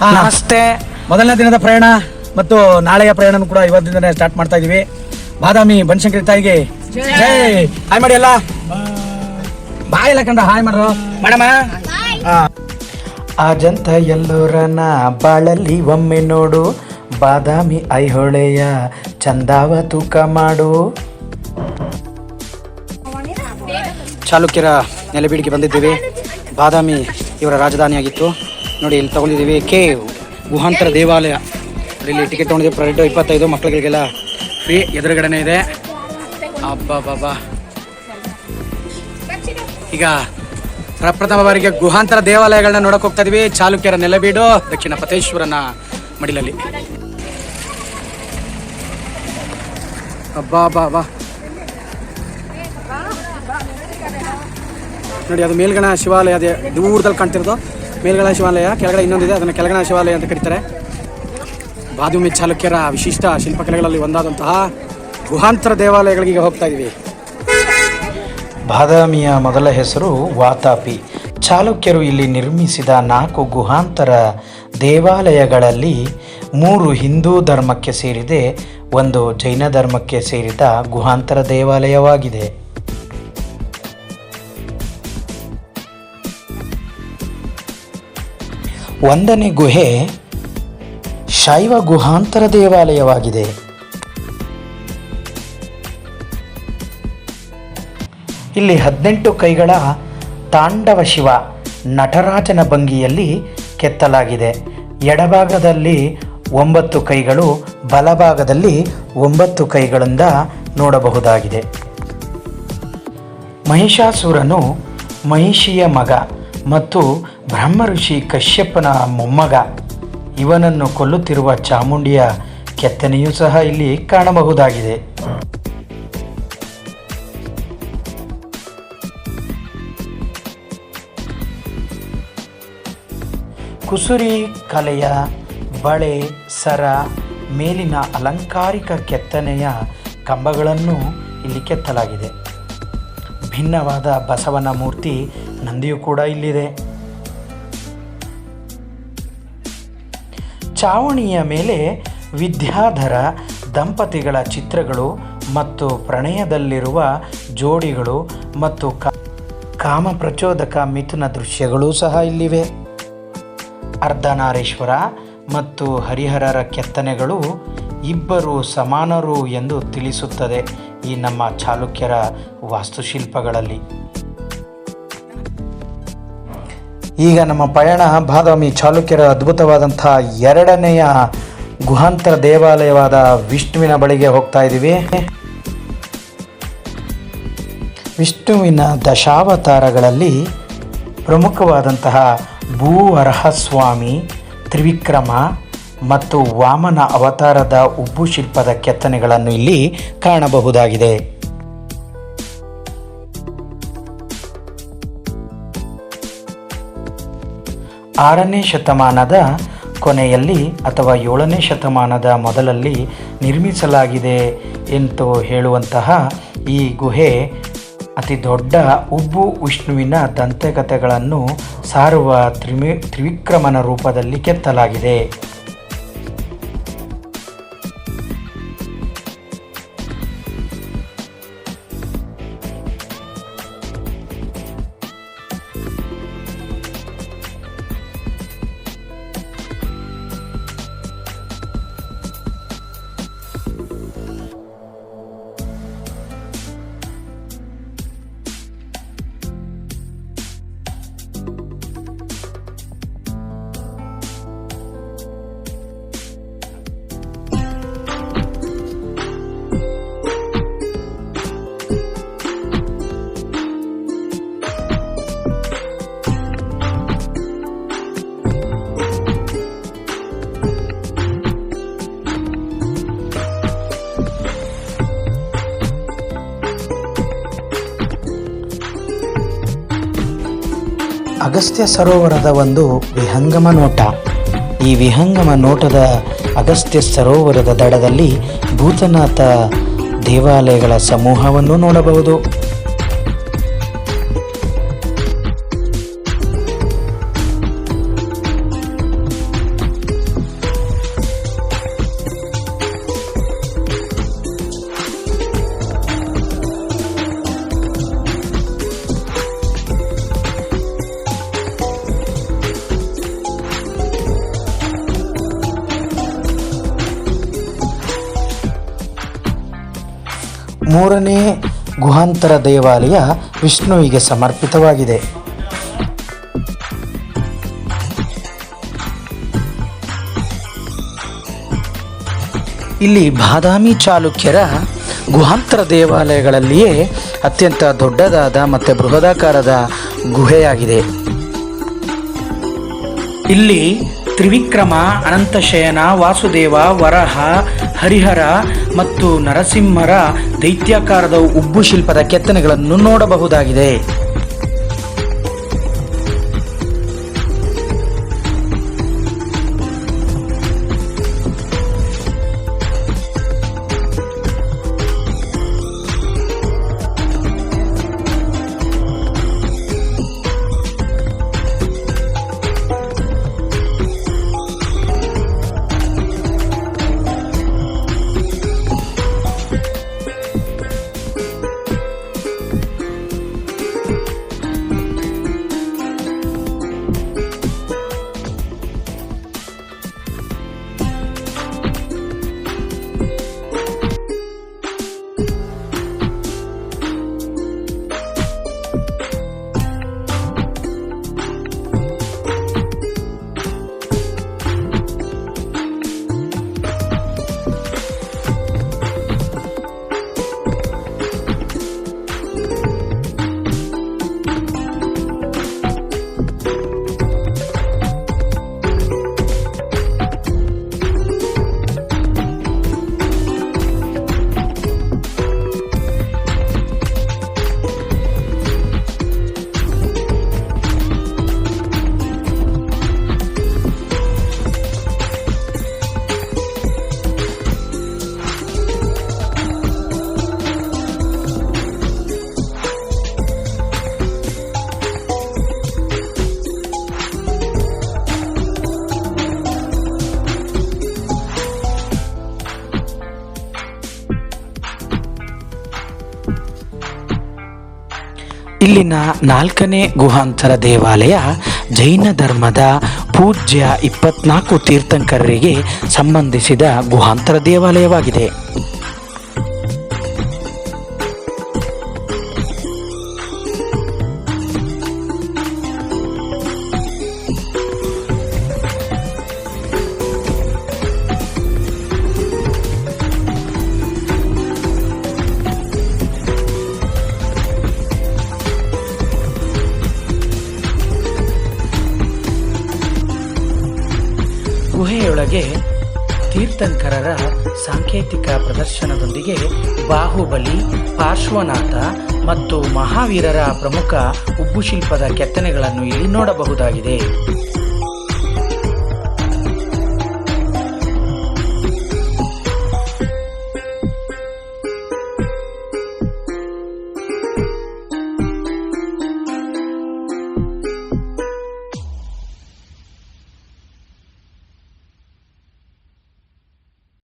ನಮಸ್ತೆ. ಮೊದಲನೇ ದಿನದ ಪ್ರಯಾಣ ಮತ್ತು ನಾಳೆಯ ಪ್ರಯಾಣ ಕೂಡ ಇವತ್ತಿಂದನೇ ಸ್ಟಾರ್ಟ್ ಮಾಡ್ತಾ ಇದೀವಿ. ಬಾದಾಮಿ ಬನಶಂಕರಿ ತಾಯಿಗೆ ಜೈ. ಹಾಯ್ ಮಾಡಿ ಎಲ್ಲ ಬಾಯ್ ಎಲ್ಲ ಕಂಡ ಹಾಯ್ ಮಾಡ್ರು ಮೇಡಮ. ಅಜಂತ ಎಲ್ಲೋರನ ಬಾಳಲ್ಲಿ ಒಮ್ಮೆ ನೋಡು, ಬಾದಾಮಿ ಐಹೊಳೆಯ ಚಂದಾವ ತೂಕ ಮಾಡು. ಚಾಲುಕ್ಯರ ನೆಲೆಬೀಡಿಗೆ ಬಂದಿದ್ದೀವಿ. ಬಾದಾಮಿ ಇವರ ರಾಜಧಾನಿಯಾಗಿತ್ತು. ನೋಡಿ ಇಲ್ಲಿ ತಗೊಂಡಿದ್ದೀವಿ ಕೇವ್ ಗುಹಾಂತರ ದೇವಾಲಯ. ಇಲ್ಲಿ ಟಿಕೆಟ್ ತೊಗೊಂಡಿದ್ದೀವಿ. ಪ್ರೈಡ್ 25, ಮಕ್ಕಳಿಗೆಲ್ಲ ಫ್ರೀ. ಎದುರುಗಡೆನೇ ಇದೆ. ಅಬ್ಬಾ ಈಗ ಪ್ರಪ್ರಥಮ ಬಾರಿಗೆ ಗುಹಾಂತರ ದೇವಾಲಯಗಳನ್ನ ನೋಡಕ್ ಹೋಗ್ತಾ ಇದೀವಿ. ಚಾಲುಕ್ಯರ ನೆಲೆಬೀಡು ದಕ್ಷಿಣ ಪತೇಶ್ವರನ ಮಡಿಲಲ್ಲಿ. ಅಬ್ಬಾ ನೋಡಿ, ಅದು ಮೇಲ್ಗಣ ಶಿವಾಲಯ. ಅದೇ ದೂರದಲ್ಲಿ ಕಾಣ್ತಿರೋದು ಮೇಲ್ಗಣ ಶಿವಾಲಯ. ಕೆಳಗಡೆ ಇನ್ನೊಂದಿದೆ, ಅದನ್ನು ಕೆಳಗಣ ಶಿವಾಲಯ ಅಂತ ಕರೀತಾರೆ. ಬಾದಾಮಿ ಚಾಲುಕ್ಯರ ವಿಶಿಷ್ಟ ಶಿಲ್ಪಕಲೆಗಳಲ್ಲಿ ಒಂದಾದಂತಹ ಗುಹಾಂತರ ದೇವಾಲಯಗಳಿಗೆ ಹೋಗ್ತಾ ಇದೀವಿ. ಬಾದಾಮಿಯ ಮೊದಲ ಹೆಸರು ವಾತಾಪಿ. ಚಾಲುಕ್ಯರು ಇಲ್ಲಿ ನಿರ್ಮಿಸಿದ 4 ಗುಹಾಂತರ ದೇವಾಲಯಗಳಲ್ಲಿ 3 ಹಿಂದೂ ಧರ್ಮಕ್ಕೆ ಸೇರಿದೆ, 1 ಜೈನ ಧರ್ಮಕ್ಕೆ ಸೇರಿದ ಗುಹಾಂತರ ದೇವಾಲಯವಾಗಿದೆ. ಒಂದನೇ ಗುಹೆ ಶೈವ ಗುಹಾಂತರ ದೇವಾಲಯವಾಗಿದೆ. ಇಲ್ಲಿ 18 ಕೈಗಳ ತಾಂಡವ ಶಿವ ನಟರಾಜನ ಭಂಗಿಯಲ್ಲಿ ಕೆತ್ತಲಾಗಿದೆ. ಎಡಭಾಗದಲ್ಲಿ 9 ಕೈಗಳು, ಬಲಭಾಗದಲ್ಲಿ 9 ಕೈಗಳಿಂದ ನೋಡಬಹುದಾಗಿದೆ. ಮಹಿಷಾಸುರನು ಮಹಿಷಿಯ ಮಗ ಮತ್ತು ಬ್ರಹ್ಮ ಋಷಿ ಕಶ್ಯಪನ ಮೊಮ್ಮಗ. ಇವನನ್ನು ಕೊಲ್ಲುತ್ತಿರುವ ಚಾಮುಂಡಿಯ ಕೆತ್ತನೆಯೂ ಸಹ ಇಲ್ಲಿ ಕಾಣಬಹುದಾಗಿದೆ. ಕುಸುರಿ ಕಲೆಯ ಬಳೆ, ಸರ, ಮೇಲಿನ ಅಲಂಕಾರಿಕ ಕೆತ್ತನೆಯ ಕಂಬಗಳನ್ನು ಇಲ್ಲಿ ಕೆತ್ತಲಾಗಿದೆ. ಭಿನ್ನವಾದ ಬಸವನ ಮೂರ್ತಿ ನಂದಿಯೂ ಕೂಡ ಇಲ್ಲಿದೆ. ಚಾವಣಿಯ ಮೇಲೆ ವಿದ್ಯಾಧರ ದಂಪತಿಗಳ ಚಿತ್ರಗಳು ಮತ್ತು ಪ್ರಣಯದಲ್ಲಿರುವ ಜೋಡಿಗಳು ಮತ್ತು ಕಾಮ ಪ್ರಚೋದಕ ಮಿಥುನ ದೃಶ್ಯಗಳೂ ಸಹ ಇಲ್ಲಿವೆ. ಅರ್ಧನಾರೀಶ್ವರ ಮತ್ತು ಹರಿಹರರ ಕೆತ್ತನೆಗಳು ಇಬ್ಬರು ಸಮಾನರು ಎಂದು ತಿಳಿಸುತ್ತದೆ ಈ ನಮ್ಮ ಚಾಲುಕ್ಯರ ವಾಸ್ತುಶಿಲ್ಪಗಳಲ್ಲಿ. ಈಗ ನಮ್ಮ ಪಯಣ ಬಾದಾಮಿ ಚಾಲುಕ್ಯರ ಅದ್ಭುತವಾದಂಥ 2ನೆಯ ಗುಹಾಂತರ ದೇವಾಲಯವಾದ ವಿಷ್ಣುವಿನ ಬಳಿಗೆ ಹೋಗ್ತಾ ಇದ್ದೀವಿ. ವಿಷ್ಣುವಿನ ದಶಾವತಾರಗಳಲ್ಲಿ ಪ್ರಮುಖವಾದಂತಹ ಭೂವರಹಸ್ವಾಮಿ, ತ್ರಿವಿಕ್ರಮ ಮತ್ತು ವಾಮನ ಅವತಾರದ ಉಬ್ಬು ಶಿಲ್ಪದ ಕೆತ್ತನೆಗಳನ್ನು ಇಲ್ಲಿ ಕಾಣಬಹುದಾಗಿದೆ. 6ನೇ ಶತಮಾನದ ಕೊನೆಯಲ್ಲಿ ಅಥವಾ 7ನೇ ಶತಮಾನದ ಮೊದಲಲ್ಲಿ ನಿರ್ಮಿಸಲಾಗಿದೆ ಎಂದು ಹೇಳುವಂತಹ ಈ ಗುಹೆ ಅತಿ ದೊಡ್ಡ ಉಬ್ಬು ವಿಷ್ಣುವಿನ ದಂತಕಥೆಗಳನ್ನು ಸಾರುವ ತ್ರಿವಿಕ್ರಮನ ರೂಪದಲ್ಲಿ ಕೆತ್ತಲಾಗಿದೆ. ಅಗಸ್ತ್ಯ ಸರೋವರದ ಒಂದು ವಿಹಂಗಮ ನೋಟ. ಈ ವಿಹಂಗಮ ನೋಟದ ಅಗಸ್ತ್ಯ ಸರೋವರದ ದಡದಲ್ಲಿ ಭೂತನಾಥ ದೇವಾಲಯಗಳ ಸಮೂಹವನ್ನು ನೋಡಬಹುದು. ಮೂರನೇ ಗುಹಾಂತರ ದೇವಾಲಯ ವಿಷ್ಣುವಿಗೆ ಸಮರ್ಪಿತವಾಗಿದೆ. ಇಲ್ಲಿ ಬಾದಾಮಿ ಚಾಲುಕ್ಯರ ಗುಹಾಂತರ ದೇವಾಲಯಗಳಲ್ಲಿಯೇ ಅತ್ಯಂತ ದೊಡ್ಡದಾದ ಮತ್ತು ಬೃಹದಾಕಾರದ ಗುಹೆಯಾಗಿದೆ. ಇಲ್ಲಿ ತ್ರಿವಿಕ್ರಮ, ಅನಂತಶಯನ, ವಾಸುದೇವ, ವರಹ, ಹರಿಹರ ಮತ್ತು ನರಸಿಂಹರ ದೈತ್ಯಾಕಾರದ ಉಬ್ಬು ಶಿಲ್ಪದ ಕೆತ್ತನೆಗಳನ್ನು ನೋಡಬಹುದಾಗಿದೆ. ಇಲ್ಲಿನ ನಾಲ್ಕನೇ ಗುಹಾಂತರ ದೇವಾಲಯ ಜೈನ ಧರ್ಮದ ಪೂಜ್ಯ 24 ತೀರ್ಥಂಕರರಿಗೆ ಸಂಬಂಧಿಸಿದ ಗುಹಾಂತರ ದೇವಾಲಯವಾಗಿದೆ. ಗುಹೆಯೊಳಗೆ ತೀರ್ಥಂಕರರ ಸಾಂಕೇತಿಕ ಪ್ರದರ್ಶನದೊಂದಿಗೆ ಬಾಹುಬಲಿ, ಪಾರ್ಶ್ವನಾಥ ಮತ್ತು ಮಹಾವೀರರ ಪ್ರಮುಖ ಉಬ್ಬು ಶಿಲ್ಪದ ಕೆತ್ತನೆಗಳನ್ನು ಇಲ್ಲಿ ನೋಡಬಹುದಾಗಿದೆ.